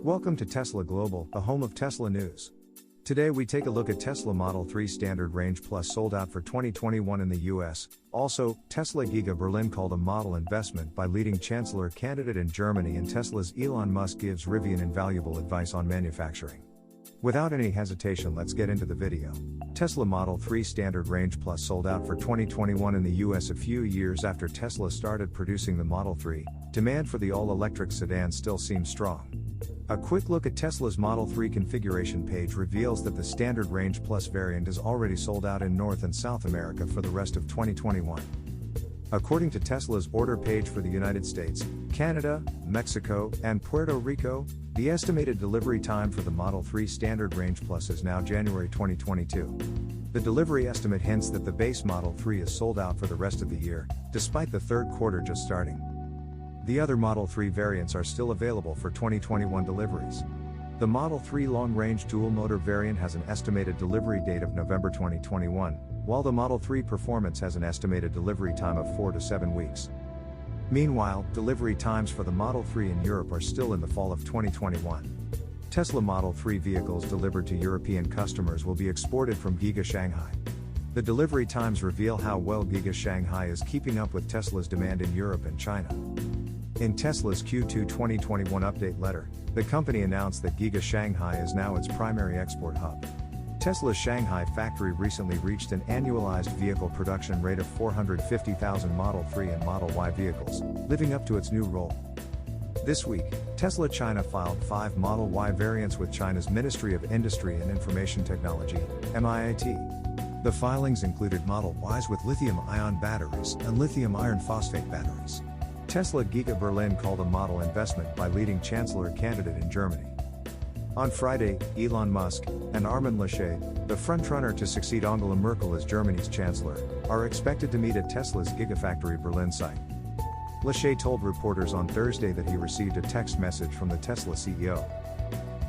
Welcome to Tesla Global, the home of Tesla news. Today we take a look at Tesla Model 3 Standard Range Plus sold out for 2021 in the US. Also, Tesla Giga Berlin called a model investment by leading Chancellor candidate in Germany, and Tesla's Elon Musk gives Rivian invaluable advice on manufacturing. Without any hesitation, let's get into the video. Tesla Model 3 Standard Range Plus sold out for 2021 in the US a few years after Tesla started producing the Model 3. Demand for the all-electric sedan still seems strong. A quick look at Tesla's Model 3 configuration page reveals that the Standard Range Plus variant is already sold out in North and South America for the rest of 2021. According to Tesla's order page for the United States, Canada, Mexico, and Puerto Rico, the estimated delivery time for the Model 3 Standard Range Plus is now January 2022. The delivery estimate hints that the base Model 3 is sold out for the rest of the year, despite the third quarter just starting. The other Model 3 variants are still available for 2021 deliveries. The Model 3 long-range dual-motor variant has an estimated delivery date of November 2021, while the Model 3 Performance has an estimated delivery time of 4 to 7 weeks. Meanwhile, delivery times for the Model 3 in Europe are still in the fall of 2021. Tesla Model 3 vehicles delivered to European customers will be exported from Giga Shanghai. The delivery times reveal how well Giga Shanghai is keeping up with Tesla's demand in Europe and China. In Tesla's Q2 2021 update letter, the company announced that Giga Shanghai is now its primary export hub. Tesla's Shanghai factory recently reached an annualized vehicle production rate of 450,000 Model 3 and Model Y vehicles, living up to its new role. This week, Tesla China filed 5 Model Y variants with China's Ministry of Industry and Information Technology, MIIT. The filings included Model Ys with lithium-ion batteries and lithium iron phosphate batteries. Tesla Giga Berlin called a model investment by leading Chancellor candidate in Germany. On Friday, Elon Musk and Armin Laschet, the frontrunner to succeed Angela Merkel as Germany's Chancellor, are expected to meet at Tesla's Gigafactory Berlin site. Laschet told reporters on Thursday that he received a text message from the Tesla CEO.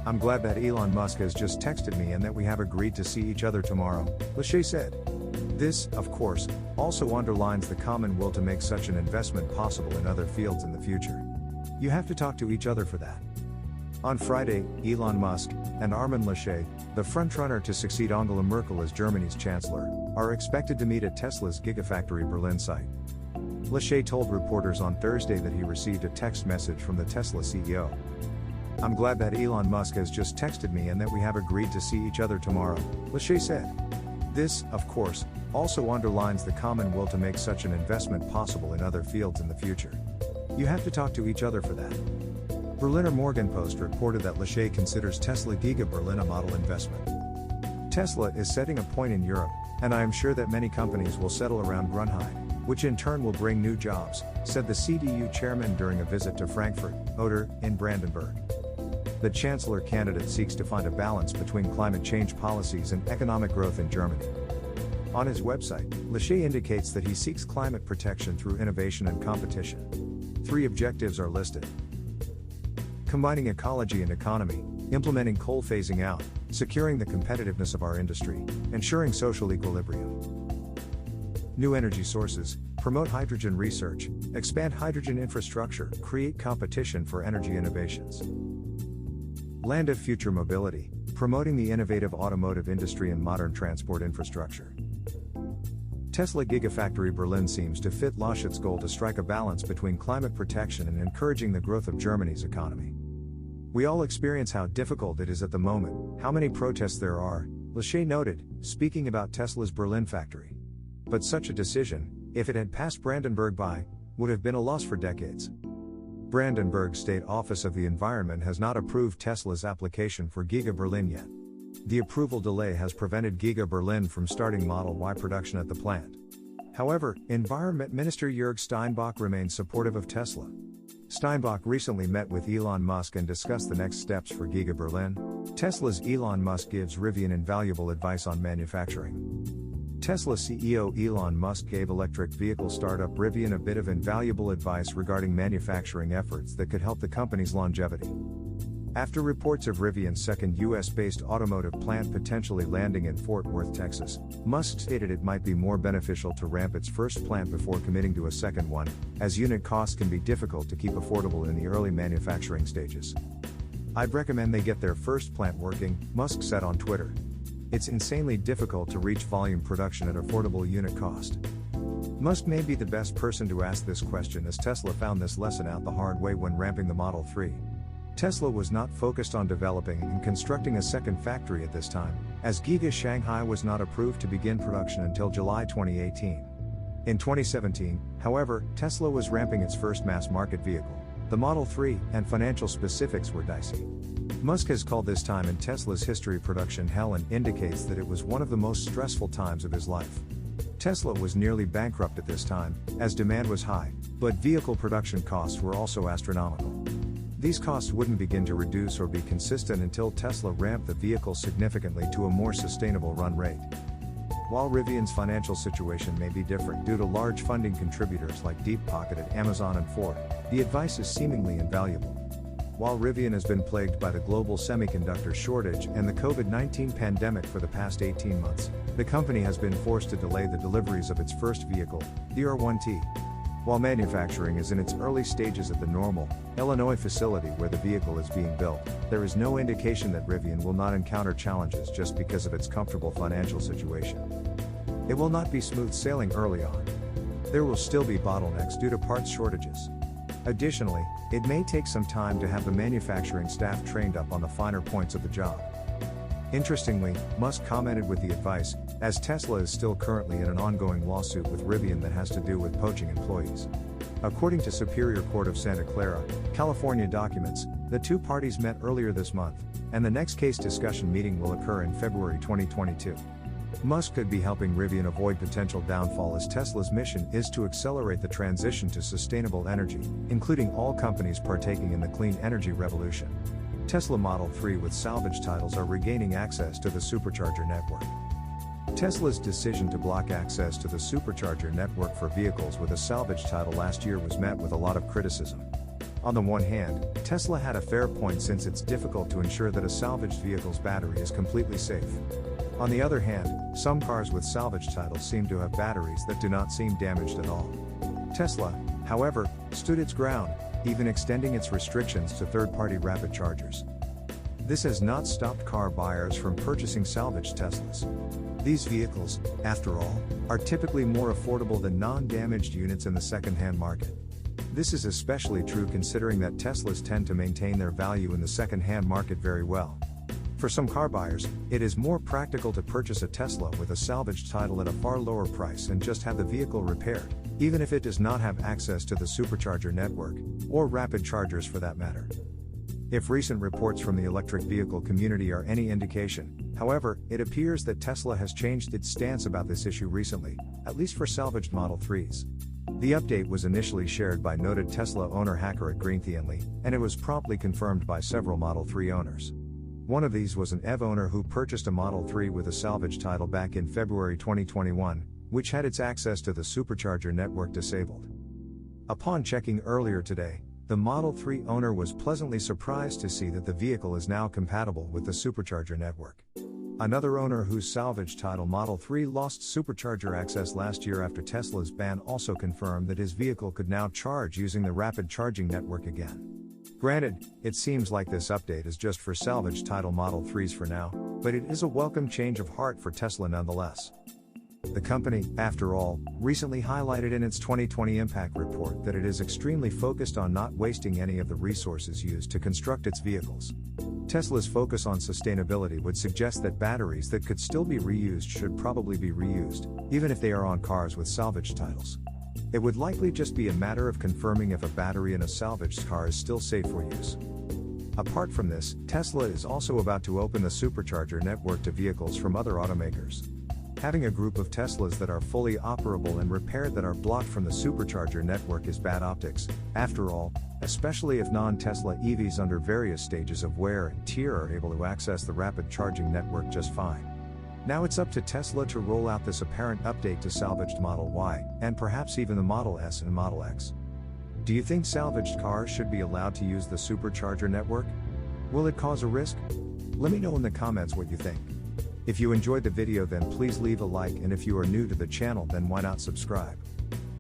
"I'm glad that Elon Musk has just texted me and that we have agreed to see each other tomorrow," Laschet said. This, of course, also underlines the common will to make such an investment possible in other fields in the future. You have to talk to each other for that. On Friday, Elon Musk and Armin Laschet, the frontrunner to succeed Angela Merkel as Germany's Chancellor, are expected to meet at Tesla's Gigafactory Berlin site. Laschet told reporters on Thursday that he received a text message from the Tesla CEO. "I'm glad that Elon Musk has just texted me and that we have agreed to see each other tomorrow," Laschet said. This, of course, also underlines the common will to make such an investment possible in other fields in the future. You have to talk to each other for that. Berliner Morgenpost reported that Laschet considers Tesla Giga Berlin a model investment. Tesla is setting a point in Europe, and I am sure that many companies will settle around Grunheide, which in turn will bring new jobs, said the CDU chairman during a visit to Frankfurt, Oder, in Brandenburg. The Chancellor candidate seeks to find a balance between climate change policies and economic growth in Germany. On his website, Laschet indicates that he seeks climate protection through innovation and competition. 3 objectives are listed: combining ecology and economy, implementing coal phasing out, securing the competitiveness of our industry, ensuring social equilibrium. New energy sources, promote hydrogen research, expand hydrogen infrastructure, create competition for energy innovations. Land of future mobility, promoting the innovative automotive industry and modern transport infrastructure. Tesla Gigafactory Berlin seems to fit Laschet's goal to strike a balance between climate protection and encouraging the growth of Germany's economy. "We all experience how difficult it is at the moment, how many protests there are," Laschet noted, speaking about Tesla's Berlin factory. But such a decision, if it had passed Brandenburg by, would have been a loss for decades. Brandenburg State Office of the Environment has not approved Tesla's application for Giga Berlin yet. The approval delay has prevented Giga Berlin from starting Model Y production at the plant. However, Environment Minister Jörg Steinbach remains supportive of Tesla. Steinbach recently met with Elon Musk and discussed the next steps for Giga Berlin. Tesla's Elon Musk gives Rivian invaluable advice on manufacturing. Tesla CEO Elon Musk gave electric vehicle startup Rivian a bit of invaluable advice regarding manufacturing efforts that could help the company's longevity. After reports of Rivian's second US-based automotive plant potentially landing in Fort Worth, Texas, Musk stated it might be more beneficial to ramp its first plant before committing to a second one, as unit costs can be difficult to keep affordable in the early manufacturing stages. I'd recommend they get their first plant working, Musk said on Twitter. It's insanely difficult to reach volume production at affordable unit cost. Musk may be the best person to ask this question, as Tesla found this lesson out the hard way when ramping the Model 3. Tesla was not focused on developing and constructing a second factory at this time, as Giga Shanghai was not approved to begin production until July 2018. In 2017, however, Tesla was ramping its first mass-market vehicle, the Model 3, and financial specifics were dicey. Musk has called this time in Tesla's history production hell and indicates that it was one of the most stressful times of his life. Tesla was nearly bankrupt at this time, as demand was high, but vehicle production costs were also astronomical. These costs wouldn't begin to reduce or be consistent until Tesla ramped the vehicle significantly to a more sustainable run rate. While Rivian's financial situation may be different due to large funding contributors like deep-pocketed Amazon and Ford, the advice is seemingly invaluable. While Rivian has been plagued by the global semiconductor shortage and the COVID-19 pandemic for the past 18 months, the company has been forced to delay the deliveries of its first vehicle, the R1T. While manufacturing is in its early stages at the Normal, Illinois facility where the vehicle is being built, there is no indication that Rivian will not encounter challenges just because of its comfortable financial situation. It will not be smooth sailing early on. There will still be bottlenecks due to parts shortages. Additionally, it may take some time to have the manufacturing staff trained up on the finer points of the job. Interestingly, Musk commented with the advice, as Tesla is still currently in an ongoing lawsuit with Rivian that has to do with poaching employees. According to Superior Court of Santa Clara, California documents, the two parties met earlier this month, and the next case discussion meeting will occur in February 2022. Musk could be helping Rivian avoid potential downfall, as Tesla's mission is to accelerate the transition to sustainable energy, including all companies partaking in the clean energy revolution. Tesla Model 3 with salvage titles are regaining access to the Supercharger network. Tesla's decision to block access to the Supercharger network for vehicles with a salvage title last year was met with a lot of criticism. On the one hand, Tesla had a fair point, since it's difficult to ensure that a salvaged vehicle's battery is completely safe. On the other hand, some cars with salvage titles seem to have batteries that do not seem damaged at all. Tesla, however, stood its ground, even extending its restrictions to third-party rapid chargers. This has not stopped car buyers from purchasing salvaged Teslas. These vehicles, after all, are typically more affordable than non-damaged units in the second-hand market. This is especially true considering that Teslas tend to maintain their value in the second-hand market very well. For some car buyers, it is more practical to purchase a Tesla with a salvaged title at a far lower price and just have the vehicle repaired, even if it does not have access to the Supercharger network, or rapid chargers for that matter. If recent reports from the electric vehicle community are any indication, however, it appears that Tesla has changed its stance about this issue recently, at least for salvaged Model 3s. The update was initially shared by noted Tesla owner Hacker @Greentheanly, and it was promptly confirmed by several Model 3 owners. One of these was an EV owner who purchased a Model 3 with a salvage title back in February 2021, which had its access to the Supercharger network disabled. Upon checking earlier today, the Model 3 owner was pleasantly surprised to see that the vehicle is now compatible with the Supercharger network. Another owner whose salvage title Model 3 lost Supercharger access last year after Tesla's ban also confirmed that his vehicle could now charge using the rapid charging network again. Granted, it seems like this update is just for salvage title Model 3s for now, but it is a welcome change of heart for Tesla nonetheless. The company, after all, recently highlighted in its 2020 impact report that it is extremely focused on not wasting any of the resources used to construct its vehicles. Tesla's focus on sustainability would suggest that batteries that could still be reused should probably be reused, even if they are on cars with salvage titles. It would likely just be a matter of confirming if a battery in a salvaged car is still safe for use. Apart from this, Tesla is also about to open the Supercharger network to vehicles from other automakers. Having a group of Teslas that are fully operable and repaired that are blocked from the Supercharger network is bad optics, after all, especially if non-Tesla EVs under various stages of wear and tear are able to access the rapid charging network just fine. Now it's up to Tesla to roll out this apparent update to salvaged Model Y, and perhaps even the Model S and Model X. Do you think salvaged cars should be allowed to use the Supercharger network? Will it cause a risk? Let me know in the comments what you think. If you enjoyed the video, then please leave a like, and if you are new to the channel, then why not subscribe?